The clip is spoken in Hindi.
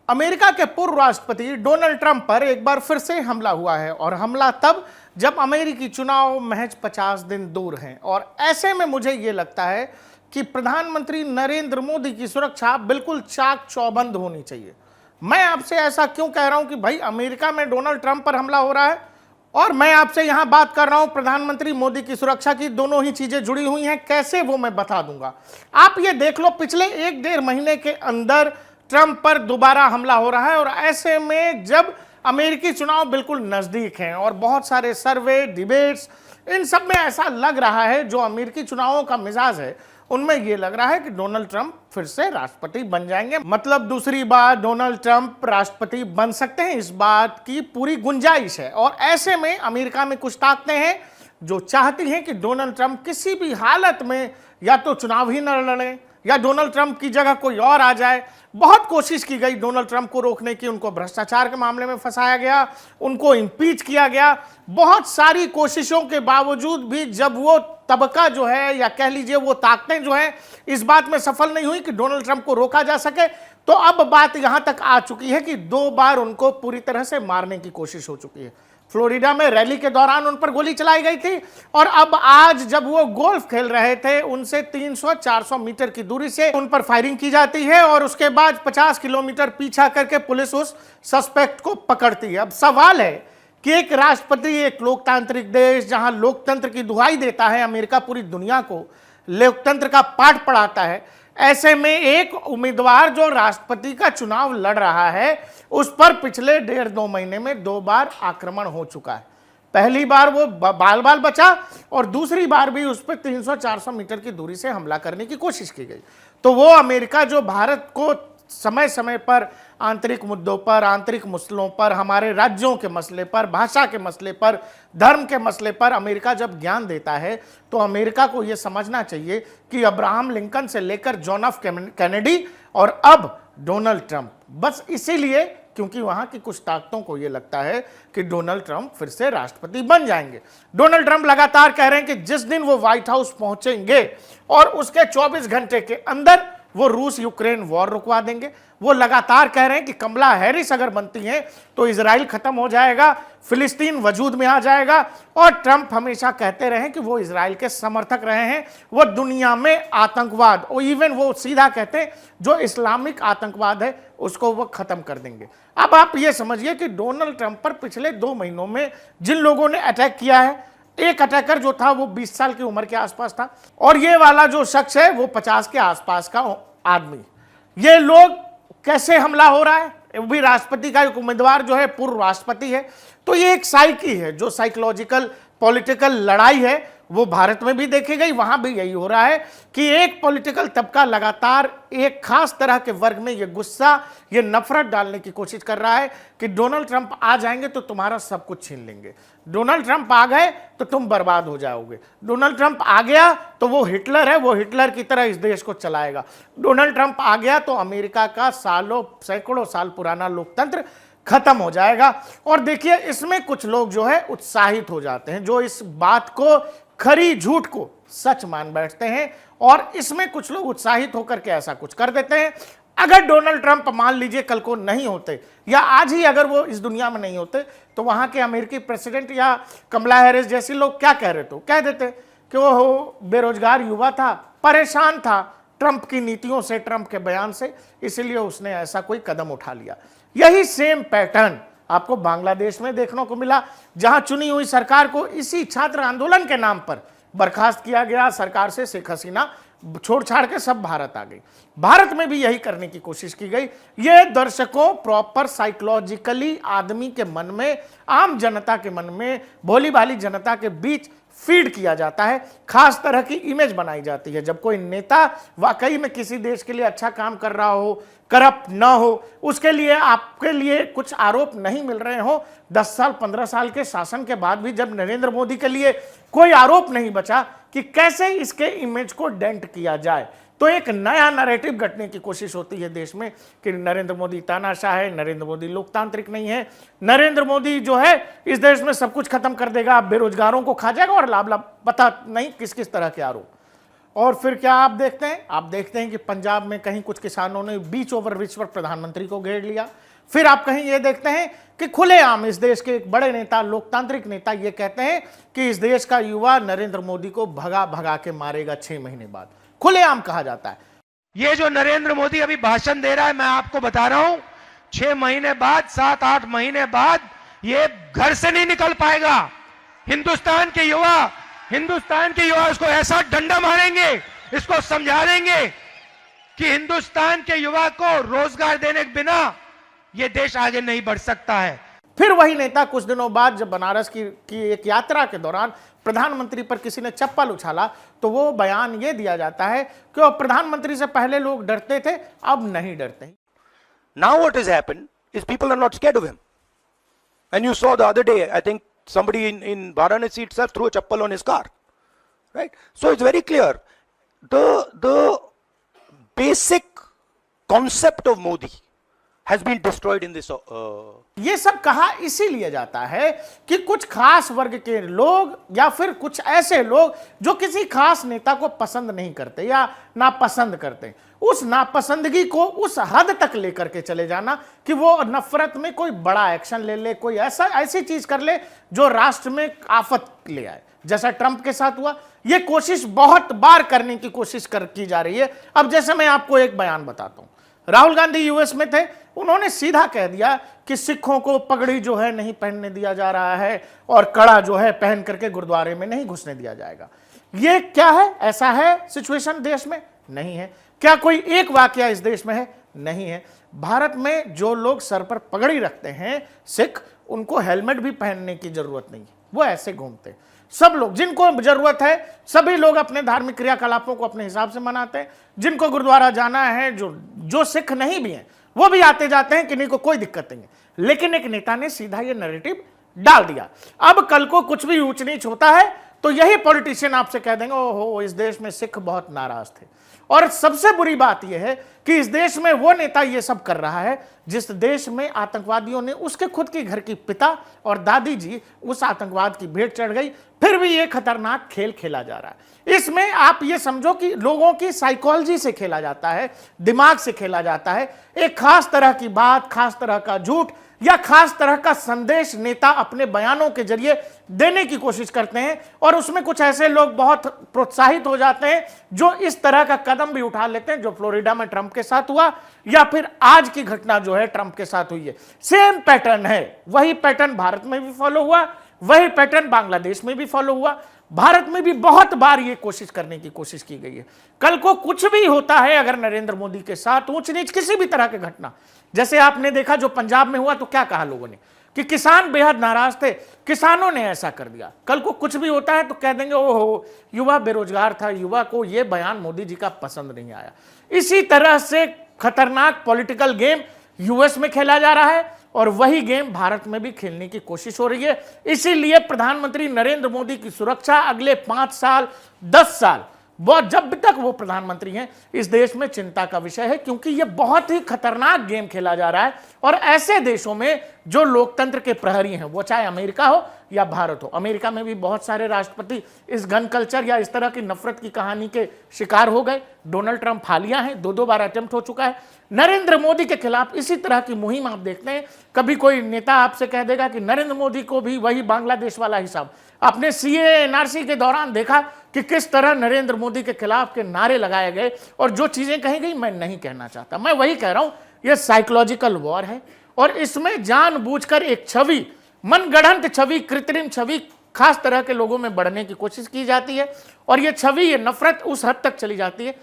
अमेरिका के पूर्व राष्ट्रपति डोनाल्ड ट्रंप पर एक बार फिर से हमला हुआ है और हमला तब जब अमेरिकी चुनाव महज 50 दिन दूर हैं। और ऐसे में मुझे ये लगता है कि प्रधानमंत्री नरेंद्र मोदी की सुरक्षा बिल्कुल चाक चौबंद होनी चाहिए। मैं आपसे ऐसा क्यों कह रहा हूं कि भाई अमेरिका में डोनाल्ड ट्रंप पर हमला हो रहा है और मैं आपसे यहां बात कर रहा हूं प्रधानमंत्री मोदी की सुरक्षा की। दोनों ही चीजें जुड़ी हुई हैं, कैसे वो मैं बता दूंगा। आप ये देख लो, पिछले 1-1.5 महीने के अंदर ट्रंप पर दोबारा हमला हो रहा है और ऐसे में जब अमेरिकी चुनाव बिल्कुल नजदीक हैं और बहुत सारे सर्वे, डिबेट्स, इन सब में ऐसा लग रहा है, जो अमेरिकी चुनावों का मिजाज है उनमें यह लग रहा है कि डोनाल्ड ट्रंप फिर से राष्ट्रपति बन जाएंगे। मतलब दूसरी बार डोनाल्ड ट्रंप राष्ट्रपति बन सकते हैं, इस बात की पूरी गुंजाइश है। और ऐसे में अमेरिका में कुछ ताकतें हैं जो चाहती हैं कि डोनाल्ड ट्रंप किसी भी हालत में या तो चुनाव ही न लड़े या डोनाल्ड ट्रंप की जगह कोई और आ जाए। बहुत कोशिश की गई डोनाल्ड ट्रंप को रोकने की, उनको भ्रष्टाचार के मामले में फंसाया गया, उनको इंपीच किया गया। बहुत सारी कोशिशों के बावजूद भी जब वो तबका जो है या कह लीजिए वो ताकतें जो है इस बात में सफल नहीं हुई कि डोनाल्ड ट्रंप को रोका जा सके, तो अब बात यहां तक आ चुकी है कि 2 बार उनको पूरी तरह से मारने की कोशिश हो चुकी है। फ्लोरिडा में रैली के दौरान उन पर गोली चलाई गई थी और अब आज जब वो गोल्फ खेल रहे थे उनसे 300-400 मीटर की दूरी से उन पर फायरिंग की जाती है और उसके बाद 50 किलोमीटर पीछा करके पुलिस उस सस्पेक्ट को पकड़ती है। अब सवाल है कि एक राष्ट्रपति, एक लोकतांत्रिक देश जहां लोकतंत्र की दुहाई देता है, अमेरिका पूरी दुनिया को लोकतंत्र का पाठ पढ़ाता है, ऐसे में एक उम्मीदवार जो राष्ट्रपति का चुनाव लड़ रहा है उस पर पिछले 1.5-2 महीने में 2 बार आक्रमण हो चुका है। पहली बार वो बाल बाल बचा और दूसरी बार भी उस पर 300-400 मीटर की दूरी से हमला करने की कोशिश की गई। तो वो अमेरिका जो भारत को समय समय पर आंतरिक मुद्दों पर, आंतरिक मसलों पर, हमारे राज्यों के मसले पर, भाषा के मसले पर, धर्म के मसले पर अमेरिका जब ज्ञान देता है तो अमेरिका को यह समझना चाहिए कि अब्राहम लिंकन से लेकर जॉन एफ कैनेडी और अब डोनाल्ड ट्रंप, बस इसीलिए क्योंकि वहां की कुछ ताकतों को यह लगता है कि डोनाल्ड ट्रंप फिर से राष्ट्रपति बन जाएंगे। डोनाल्ड ट्रंप लगातार कह रहे हैं कि जिस दिन वो व्हाइट हाउस पहुंचेंगे और उसके 24 घंटे के अंदर वो रूस यूक्रेन वॉर रुकवा देंगे। वो लगातार कह रहे हैं कि कमला हैरिस अगर बनती हैं तो इजराइल खत्म हो जाएगा, फिलिस्तीन वजूद में आ जाएगा। और ट्रंप हमेशा कहते रहे कि वो इजराइल के समर्थक रहे हैं, वो दुनिया में आतंकवाद, और इवन वो सीधा कहते हैं जो इस्लामिक आतंकवाद है उसको वो खत्म कर देंगे। अब आप ये समझिए कि डोनाल्ड ट्रंप पर पिछले 2 महीनों में जिन लोगों ने अटैक किया है, एक अटैकर जो था वो 20 साल की उम्र के आसपास था और ये वाला जो शख्स है वो 50 के आसपास का आदमी। ये लोग कैसे हमला हो रहा है, वो भी राष्ट्रपति का एक उम्मीदवार जो है पूर्व राष्ट्रपति है। तो ये एक साइकी है, जो साइकोलॉजिकल पॉलिटिकल लड़ाई है वो भारत में भी देखी गई। वहां भी यही हो रहा है कि एक पॉलिटिकल तबका लगातार एक खास तरह के वर्ग में ये गुस्सा, ये नफरत डालने की कोशिश कर रहा है कि डोनाल्ड ट्रंप आ जाएंगे तो तुम्हारा सब कुछ छीन लेंगे, डोनाल्ड ट्रंप आ गए तो तुम बर्बाद हो जाओगे, डोनाल्ड ट्रंप आ गया तो वो हिटलर है, वो हिटलर की तरह इस देश को चलाएगा, डोनाल्ड ट्रंप आ गया तो अमेरिका का सैकड़ों साल पुराना लोकतंत्र खत्म हो जाएगा। और देखिए, इसमें कुछ लोग जो है उत्साहित हो जाते हैं, जो इस बात को, खरी झूठ को सच मान बैठते हैं और इसमें कुछ लोग उत्साहित होकर के ऐसा कुछ कर देते हैं। अगर डोनाल्ड ट्रंप मान लीजिए कल को नहीं होते या आज ही अगर वो इस दुनिया में नहीं होते तो वहां के अमेरिकी प्रेसिडेंट या कमला हैरिस जैसे लोग क्या कह रहे थे, कह देते कि वो बेरोजगार युवा था, परेशान था ट्रंप की नीतियों से, ट्रंप के बयान से, इसलिए उसने ऐसा कोई कदम उठा लिया। यही सेम पैटर्न आपको बांग्लादेश में देखने को मिला, जहां चुनी हुई सरकार को इसी छात्र आंदोलन के नाम पर बर्खास्त किया गया सरकार से। शेख हसीना छोड़ छाड़ के सब भारत आ गई। भारत में भी यही करने की कोशिश की गई। ये दर्शकों प्रॉपर साइकोलॉजिकली आदमी के मन में, आम जनता के मन में, भोली भाली जनता के बीच फीड किया जाता है, खास तरह की इमेज बनाई जाती है। जब कोई नेता वाकई में किसी देश के लिए अच्छा काम कर रहा हो, करप्ट ना हो, उसके लिए आपके लिए कुछ आरोप नहीं मिल रहे हो, 10 साल 15 साल के शासन के बाद भी जब नरेंद्र मोदी के लिए कोई आरोप नहीं बचा कि कैसे इसके इमेज को डेंट किया जाए, तो एक नया नैरेटिव गढ़ने की कोशिश होती है देश में कि नरेंद्र मोदी तानाशाह है, नरेंद्र मोदी लोकतांत्रिक नहीं है, नरेंद्र मोदी जो है इस देश में सब कुछ खत्म कर देगा, बेरोजगारों को खा जाएगा और लाभ पता नहीं किस किस तरह के आरोप। और फिर क्या आप देखते हैं? आप देखते हैं कि पंजाब में कहीं कुछ किसानों ने बीच ओवर ब्रिज पर प्रधानमंत्री को घेर लिया। फिर आप कहीं ये देखते हैं कि खुलेआम इस देश के एक बड़े नेता, लोकतांत्रिक नेता ये कहते हैं कि इस देश का युवा नरेंद्र मोदी को भगा भगा के मारेगा 6 महीने बाद। खुलेआम कहा जाता है। ये जो नरेंद्र मोदी अभी भाषण दे रहा है, मैं आपको बता रहा हूं 6 महीने बाद, 7-8 महीने बाद ये घर से नहीं निकल पाएगा। हिंदुस्तान के युवा इसको ऐसा डंडा मारेंगे, इसको समझा देंगे कि हिंदुस्तान के युवा को रोजगार देने के बिना ये देश आगे नहीं बढ़ सकता है। फिर वही नेता कुछ दिनों बाद जब बनारस की एक यात्रा के दौरान प्रधानमंत्री पर किसी ने चप्पल उछाला तो वो बयान ये दिया जाता है कि वो प्रधानमंत्री से पहले लोग डरते थे, अब नहीं डरते। Now what has happened is people are not scared of him. And you saw the other day, I think somebody in Varanasi itself threw a chappal on his car. Right? So it's very clear. The basic concept of Modi has been destroyed in this. ये सब कहा इसीलिए जाता है कि कुछ खास वर्ग के लोग या फिर कुछ ऐसे लोग जो किसी खास नेता को पसंद नहीं करते या नापसंद करते, उस नापसंदगी को उस हद तक लेकर के चले जाना कि वो नफरत में कोई बड़ा एक्शन ले ले, कोई ऐसी चीज कर ले जो राष्ट्र में आफत ले आए, जैसा ट्रंप के साथ हुआ। ये कोशिश बहुत बार करने की कोशिश की जा रही है। अब जैसे मैं आपको एक बयान बताता हूं, राहुल गांधी यूएस में थे, उन्होंने सीधा कह दिया कि सिखों को पगड़ी जो है नहीं पहनने दिया जा रहा है और कड़ा जो है पहन करके गुरुद्वारे में नहीं घुसने दिया जाएगा। ये क्या है? ऐसा है सिचुएशन देश में? नहीं है। क्या कोई एक वाकया इस देश में है? नहीं है। भारत में जो लोग सर पर पगड़ी रखते हैं सिख, उनको हेलमेट भी पहनने की जरूरत नहीं है, वो ऐसे घूमते हैं। सब लोग जिनको जरूरत है, सभी लोग अपने धार्मिक क्रियाकलापों को अपने हिसाब से मनाते हैं। जिनको गुरुद्वारा जाना है, जो सिख नहीं भी हैं, वो भी आते जाते हैं, किन्हीं को कोई दिक्कत नहीं है। लेकिन एक नेता ने सीधा ये नैरेटिव डाल दिया। अब कल को कुछ भी ऊंच नीच होता है तो यही पॉलिटिशियन आपसे कह देंगे ओहो इस देश में सिख बहुत नाराज थे। और सबसे बुरी बात यह है कि इस देश में वो नेता ये सब कर रहा है जिस देश में आतंकवादियों ने उसके खुद के घर की पिता और दादी जी उस आतंकवाद की भेंट चढ़ गई, फिर भी ये खतरनाक खेल खेला जा रहा है। इसमें आप ये समझो कि लोगों की साइकोलॉजी से खेला जाता है, दिमाग से खेला जाता है। एक खास तरह की बात, खास तरह का झूठ या खास तरह का संदेश नेता अपने बयानों के जरिए देने की कोशिश करते हैं और उसमें कुछ ऐसे लोग बहुत प्रोत्साहित हो जाते हैं जो इस तरह का कदम भी उठा लेते हैं, जो फ्लोरिडा में ट्रंप के साथ हुआ या फिर आज की घटना जो है ट्रंप के साथ हुई है। सेम पैटर्न है, वही पैटर्न भारत में भी फॉलो हुआ, वही पैटर्न बांग्लादेश में भी फॉलो हुआ। भारत में भी बहुत बार ये कोशिश करने की कोशिश की गई है। कल को कुछ भी होता है अगर नरेंद्र मोदी के साथ ऊंच नीच किसी भी तरह की घटना, जैसे आपने देखा जो पंजाब में हुआ, तो क्या कहा लोगों ने कि किसान बेहद नाराज थे, किसानों ने ऐसा कर दिया। कल को कुछ भी होता है तो कह देंगे ओहो युवा बेरोजगार था, युवा को यह बयान मोदी जी का पसंद नहीं आया। इसी तरह से खतरनाक पॉलिटिकल गेम यूएस में खेला जा रहा है और वही गेम भारत में भी खेलने की कोशिश हो रही है। इसीलिए प्रधानमंत्री नरेंद्र मोदी की सुरक्षा अगले 5 साल 10 साल जब तक वो प्रधानमंत्री हैं इस देश में चिंता का विषय है, क्योंकि ये बहुत ही खतरनाक गेम खेला जा रहा है। और ऐसे देशों में जो लोकतंत्र के प्रहरी हैं, वो चाहे अमेरिका हो या भारत हो, अमेरिका में भी बहुत सारे राष्ट्रपति इस गन कल्चर या इस तरह की नफरत की कहानी के शिकार हो गए। डोनाल्ड ट्रंप हालिया हैं, 2 बार अटेम्प्ट हो चुका है। नरेंद्र मोदी के खिलाफ इसी तरह की मुहिम आप देखते हैं। कभी कोई नेता आपसे कह देगा कि नरेंद्र मोदी को भी वही बांग्लादेश वाला हिसाब। आपने सीए एनआरसी के दौरान देखा कि किस तरह नरेंद्र मोदी के खिलाफ के नारे लगाए गए और जो चीजें कही गई मैं नहीं कहना चाहता, मैं वही कह रहा हूं, यह साइकोलॉजिकल वॉर है और इसमें जानबूझकर एक छवि, मनगढ़ंत छवि, कृत्रिम छवि खास तरह के लोगों में बढ़ने की कोशिश की जाती है और यह छवि, यह नफरत उस हद तक चली जाती है